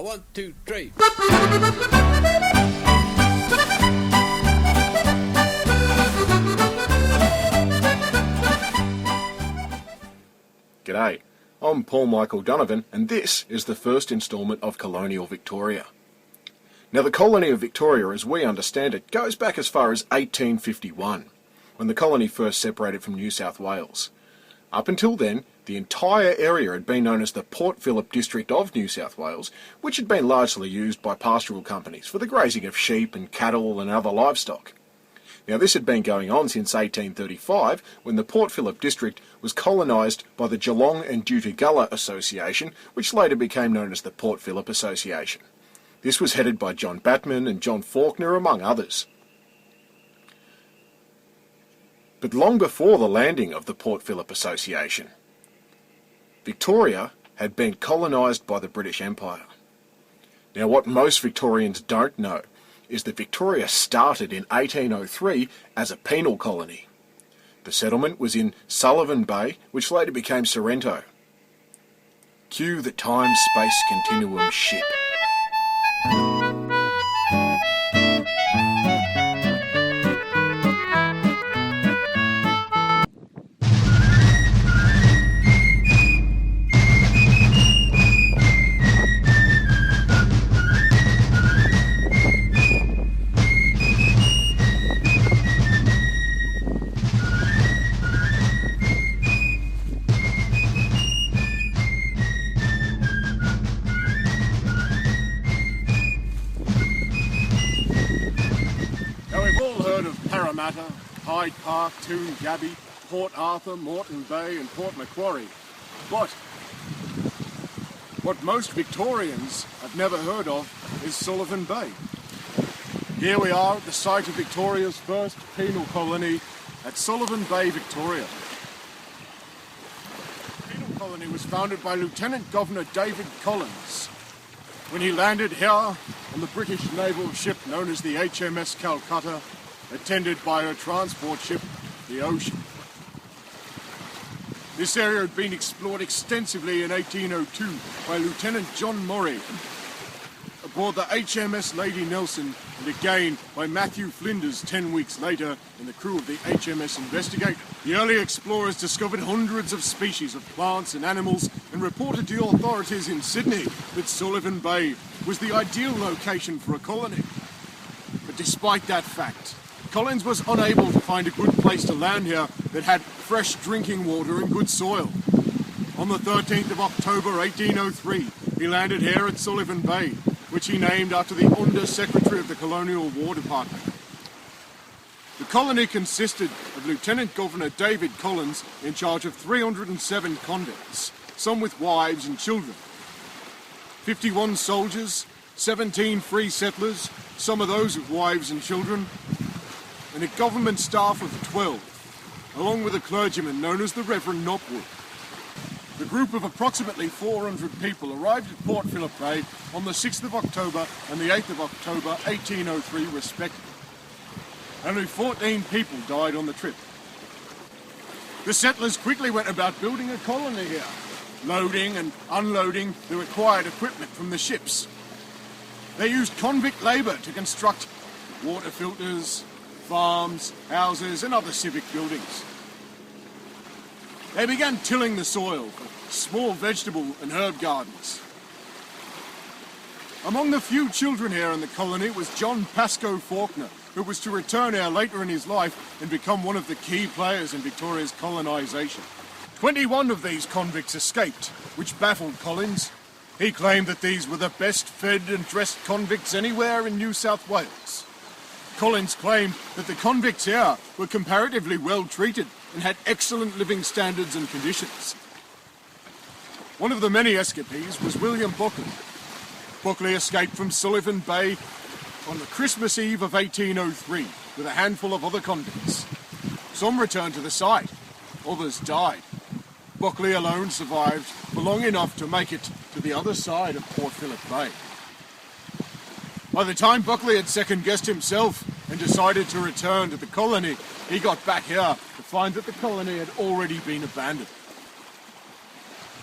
1, 2, 3. G'day, I'm Paul Michael Donovan, and this is the first instalment of Colonial Victoria. Now, the colony of Victoria, as we understand it, goes back as far as 1851, when the colony first separated from New South Wales. Up until then, the entire area had been known as the Port Phillip district of New South Wales, which had been largely used by pastoral companies for the grazing of sheep and cattle and other livestock. Now, this had been going on since 1835, when the Port Phillip district was colonised by the Geelong and Dutagalla Association, which later became known as the Port Phillip Association. This was headed by John Batman and John Faulkner, among others. But long before the landing of the Port Phillip Association, Victoria had been colonised by the British Empire. Now, what most Victorians don't know is that Victoria started in 1803 as a penal colony. The settlement was in Sullivan Bay, which later became Sorrento. Cue the time-space continuum ship. Hyde Park, Toon Gabby, Port Arthur, Moreton Bay and Port Macquarie. But what most Victorians have never heard of is Sullivan Bay. Here we are at the site of Victoria's first penal colony at Sullivan Bay, Victoria. The penal colony was founded by Lieutenant Governor David Collins when he landed here on the British naval ship known as the HMS Calcutta, attended by a transport ship, the Ocean. This area had been explored extensively in 1802 by Lieutenant John Murray aboard the HMS Lady Nelson, and again by Matthew Flinders 10 weeks later in the crew of the HMS Investigator. The early explorers discovered hundreds of species of plants and animals and reported to authorities in Sydney that Sullivan Bay was the ideal location for a colony. But despite that fact, Collins was unable to find a good place to land here that had fresh drinking water and good soil. On the 13th of October 1803, he landed here at Sullivan Bay, which he named after the Under-Secretary of the Colonial War Department. The colony consisted of Lieutenant Governor David Collins in charge of 307 convicts, some with wives and children, 51 soldiers, 17 free settlers, some of those with wives and children, and a government staff of 12, along with a clergyman known as the Reverend Knopwood. The group of approximately 400 people arrived at Port Phillip Bay on the 6th of October and the 8th of October 1803 respectively. Only 14 people died on the trip. The settlers quickly went about building a colony here, loading and unloading the required equipment from the ships. They used convict labour to construct water filters, farms, houses and other civic buildings. They began tilling the soil for small vegetable and herb gardens. Among the few children here in the colony was John Pascoe Faulkner, who was to return here later in his life and become one of the key players in Victoria's colonisation. 21 of these convicts escaped, which baffled Collins. He claimed that these were the best fed and dressed convicts anywhere in New South Wales. Collins claimed that the convicts here were comparatively well treated and had excellent living standards and conditions. One of the many escapees was William Buckley. Buckley escaped from Sullivan Bay on the Christmas Eve of 1803 with a handful of other convicts. Some returned to the site, others died. Buckley alone survived for long enough to make it to the other side of Port Phillip Bay. By the time Buckley had second-guessed himself and decided to return to the colony, he got back here to find that the colony had already been abandoned.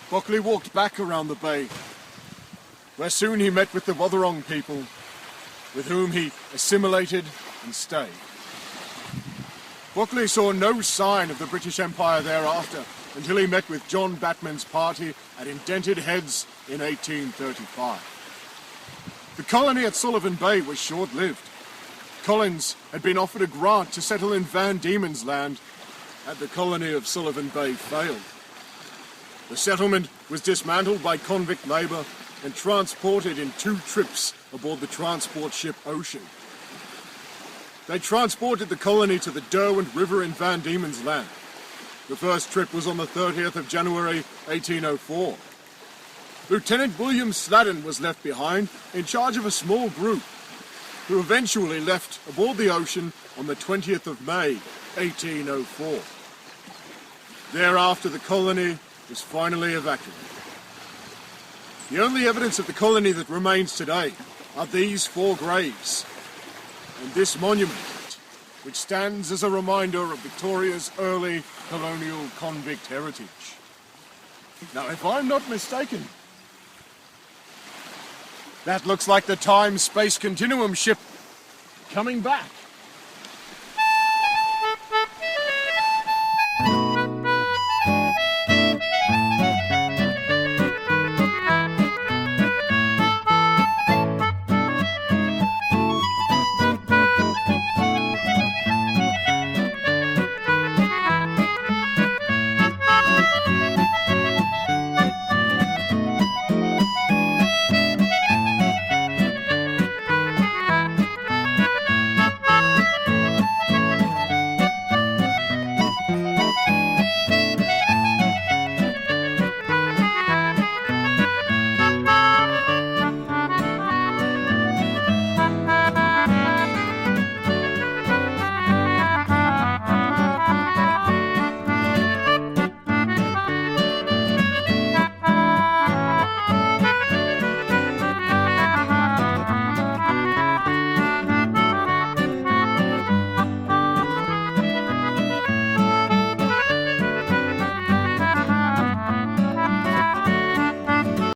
Buckley walked back around the bay. where soon he met with the Wathaurong people, with whom he assimilated and stayed. Buckley saw no sign of the British Empire thereafter until he met with John Batman's party at Indented Heads in 1835. The colony at Sullivan Bay was short-lived. Collins had been offered a grant to settle in Van Diemen's Land, and the colony of Sullivan Bay failed. The settlement was dismantled by convict labour and transported in 2 trips aboard the transport ship Ocean. They transported the colony to the Derwent River in Van Diemen's Land. The first trip was on the 30th of January 1804. Lieutenant William Sladden was left behind in charge of a small group, who eventually left aboard the Ocean on the 20th of May 1804. Thereafter the colony was finally evacuated. The only evidence of the colony that remains today are these 4 graves and this monument, which stands as a reminder of Victoria's early colonial convict heritage. Now, if I'm not mistaken, that looks like the time-space continuum ship coming back.